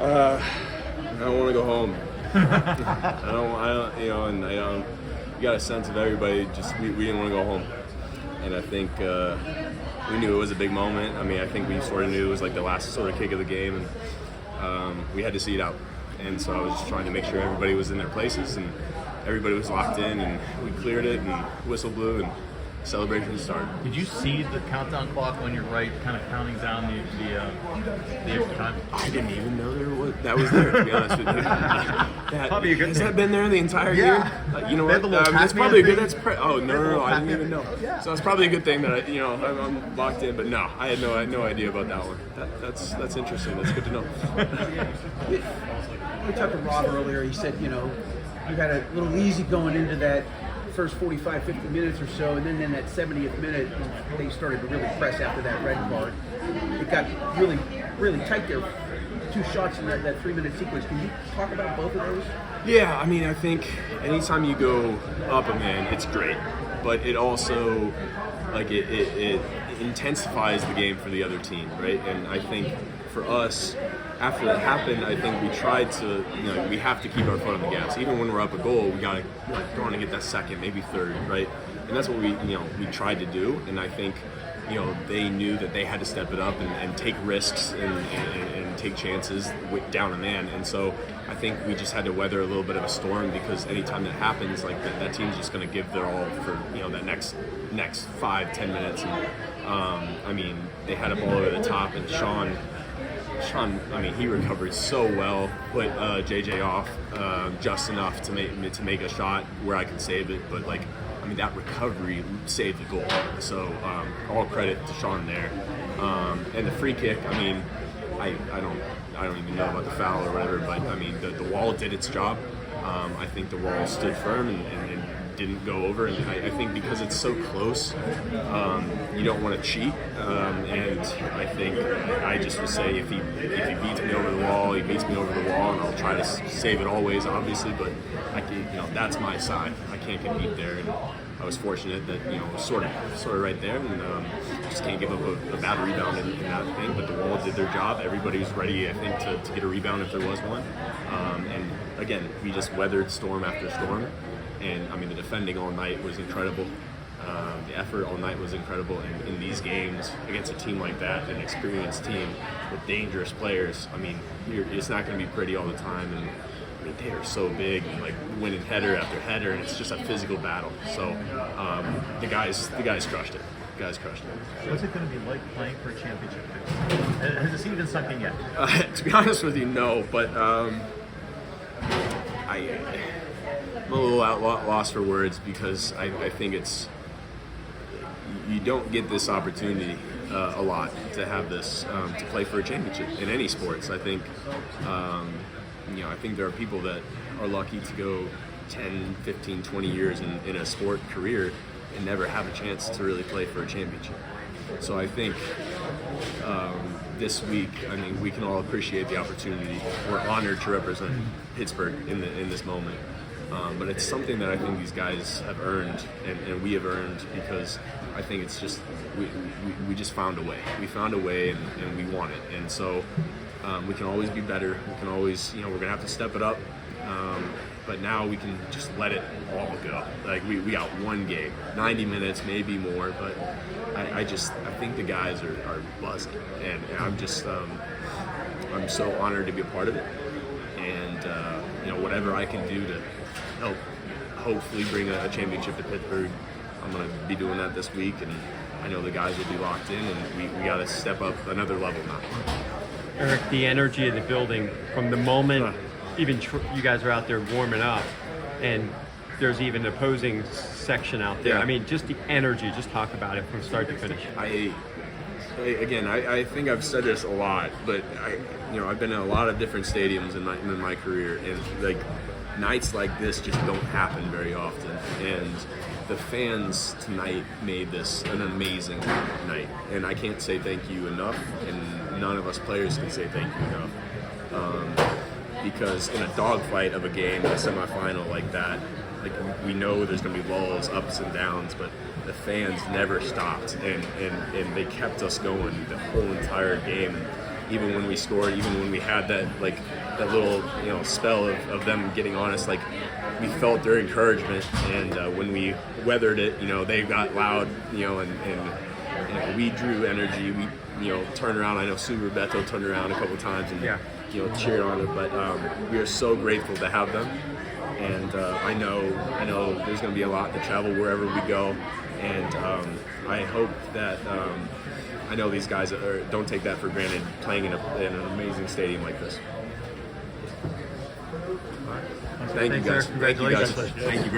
I don't want to go home. I don't, and I don't. You got a sense of everybody. Just we didn't want to go home, and I think we knew it was a big moment. I mean, I think we sort of knew it was like the last sort of kick of the game, and we had to see it out. And so I was just trying to make sure everybody was in their places and everybody was locked in, and we cleared it, and whistle blew, and celebration started. Did you see the countdown clock on your right, kind of counting down the extra time? I didn't even know that was there. To be honest with you, has that been there the entire year? You know what? That's probably a good. No, I didn't even know. So it's probably a good thing that I'm locked in. But no, I had no idea about that one. That's interesting. That's good to know. We talked to Rob earlier. He said, you had a little easy going into that first 45, 50 minutes or so, and then in that 70th minute, they started to really press after that red card. It got really, really tight there. 2 shots in that 3-minute sequence. Can you talk about both of those? Yeah, I mean, I think anytime you go up a man, it's great, but it also, it intensifies the game for the other team, right? And I think for us, after that happened, I think we tried to, we have to keep our foot on the gas. Even when we're up a goal, we got to go on and get that second, maybe third, right? And that's what we tried to do. And I think, they knew that they had to step it up and take risks and take chances down a man. And so I think we just had to weather a little bit of a storm, because anytime that happens, like that team's just going to give their all for, that next 5-10 minutes. And, I mean, they had a ball over the top, and Sean, I mean, he recovered so well, put JJ off just enough to make a shot where I could save it. But that recovery saved the goal. So all credit to Sean there. And the free kick, I mean, I don't even know about the foul or whatever, but I mean the wall did its job. I think the wall stood firm and didn't go over, and I think because it's so close, you don't want to cheat, and I think I just would say if he beats me over the wall, he beats me over the wall, and I'll try to save it always, obviously, but I can, that's my side. I can't get beat there, and I was fortunate that it was sort of right there, and just can't give up a bad rebound in that thing. But the wall did their job. Everybody was ready, I think, to get a rebound if there was one, and again, we just weathered storm after storm. And I mean, the defending all night was incredible. The effort all night was incredible. And in these games, against a team like that, an experienced team with dangerous players, I mean, it's not going to be pretty all the time. And I mean, they are so big, and winning header after header, and it's just a physical battle. So the guys crushed it. What's it going to be like playing for a championship? Has it even sunk in yet? To be honest with you, no. But I'm a little lost for words, because I think you don't get this opportunity a lot to have this to play for a championship in any sports. I think I think there are people that are lucky to go 10, 15, 20 years in a sport career and never have a chance to really play for a championship. So I think this week, I mean, we can all appreciate the opportunity. We're honored to represent Pittsburgh in this moment. But it's something that I think these guys have earned, and we have earned, because I think it's just we just found a way. We found a way, and we want it. And so we can always be better. We can always, we're gonna have to step it up. But now we can just let it all go. We got one game, 90 minutes, maybe more. But I think the guys are buzzing, and I'm just I'm so honored to be a part of it. And whatever I can do to help hopefully bring a championship to Pittsburgh, I'm going to be doing that this week, and I know the guys will be locked in, and we got to step up another level now. Eric, the energy of the building from the moment you guys are out there warming up, and there's even an opposing section out there. Yeah. I mean, just the energy, just talk about it from start to finish. I think I've said this a lot, but I've been in a lot of different stadiums in my career, and nights like this just don't happen very often. And the fans tonight made this an amazing night, and I can't say thank you enough, and none of us players can say thank you enough. Because in a dogfight of a game, a semifinal like that, we know there's going to be lulls, ups and downs, but the fans never stopped, and they kept us going the whole entire game. even when we scored, even when we had that little spell of them getting on us, like we felt their encouragement, and when we weathered it, they got loud, and we drew energy. We turned around. I know Sue Beto turned around a couple times and cheered on it, but we are so grateful to have them. And I know there's going to be a lot to travel wherever we go, and I hope that I know these guys don't take that for granted, playing in an amazing stadium like this. Thank you guys. Thanks, Eric. Thank you guys. Congratulations. Thank you very much.